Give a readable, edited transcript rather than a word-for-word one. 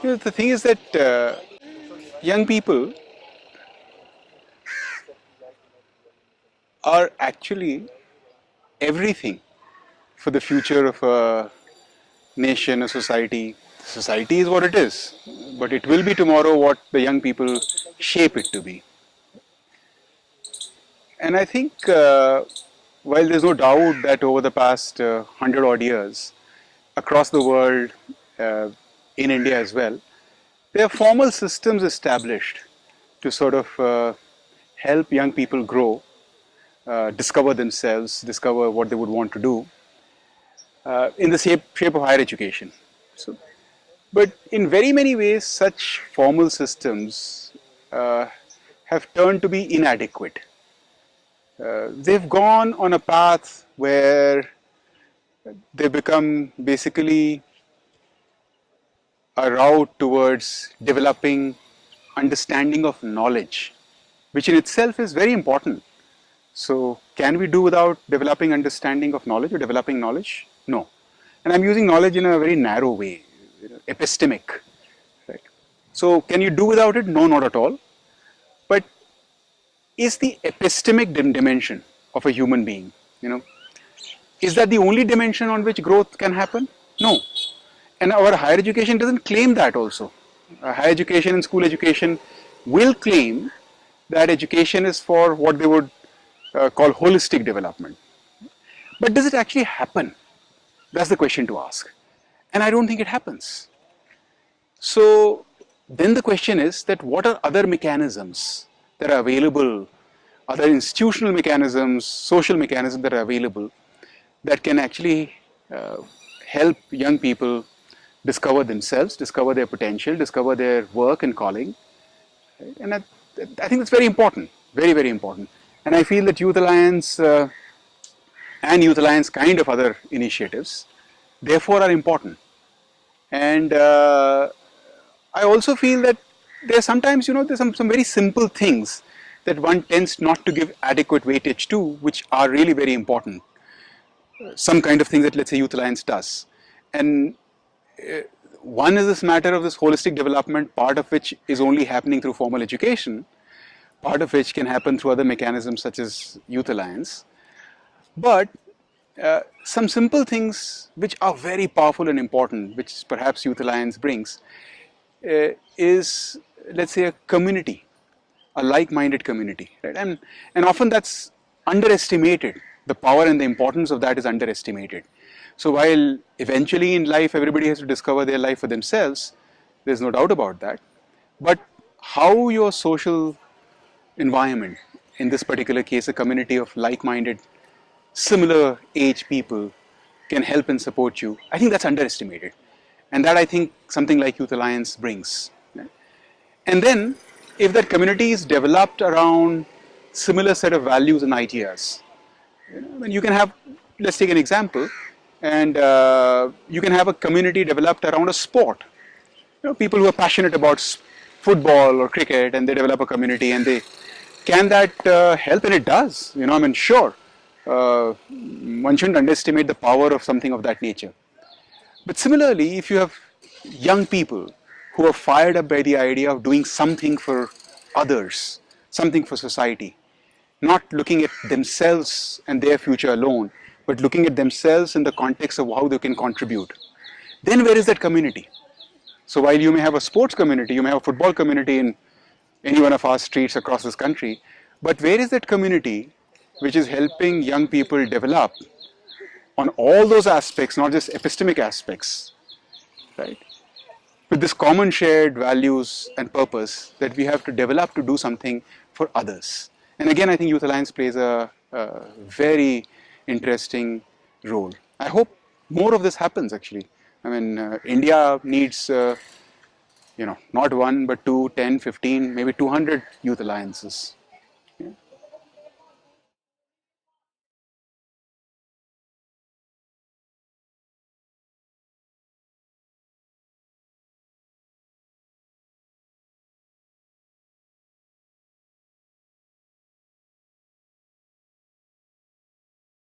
The thing is that young people are actually everything for the future of a nation, a society. Society is what it is, but it will be tomorrow what the young people shape it to be. And I think while there's no doubt that over the past 100 odd years, across the world, uh, in India as well, there are formal systems established to sort of help young people grow, discover themselves, discover what they would want to do in the shape of higher education. So, but in very many ways, such formal systems have turned to be inadequate. They've gone on a path where they become basically a route towards developing understanding of knowledge, which in itself is very important. So, can we do without developing understanding of knowledge or developing knowledge? No. And I'm using knowledge in a very narrow way, epistemic. Right? So, can you do without it? No, not at all. But is the epistemic dimension of a human being, is that the only dimension on which growth can happen? No. And our higher education doesn't claim that also. Higher education and school education will claim that education is for what they would call holistic development. But does it actually happen? That's the question to ask. And I don't think it happens. So then the question is that what are other mechanisms that are available, other institutional mechanisms, social mechanisms that are available that can actually help young people discover themselves, discover their potential, discover their work and calling. Right? And I think that's very important, very, very important. And I feel that Youth Alliance and Youth Alliance kind of other initiatives, therefore, are important. And I also feel that there are sometimes, there's some very simple things that one tends not to give adequate weightage to, which are really very important. Some kind of things that, let's say, Youth Alliance does. And one is this matter of this holistic development, part of which is only happening through formal education, part of which can happen through other mechanisms such as Youth Alliance. But some simple things which are very powerful and important, which perhaps Youth Alliance brings, is, let's say, a community, a like-minded community, right? And often that's underestimated. The power and the importance of that is underestimated. So while eventually in life everybody has to discover their life for themselves, there's no doubt about that. But how your social environment, in this particular case a community of like-minded, similar age people, can help and support you, I think that's underestimated. And that I think something like Youth Alliance brings. Right? And then if that community is developed around similar set of values and ideas, then you can have, let's take an example, and you can have a community developed around a sport. People who are passionate about football or cricket, and they develop a community, and they can that help, and it does. Sure, one shouldn't underestimate the power of something of that nature. But similarly, if you have young people who are fired up by the idea of doing something for others, something for society, not looking at themselves and their future alone, but looking at themselves in the context of how they can contribute, then where is that community? So while you may have a sports community, you may have a football community in any one of our streets across this country, but where is that community which is helping young people develop on all those aspects, not just epistemic aspects, right? With this common shared values and purpose that we have to develop to do something for others. And again, I think Youth Alliance plays a very interesting role. I hope more of this happens actually. India needs, not one, but 2, 10, 15, maybe 200 Youth Alliances.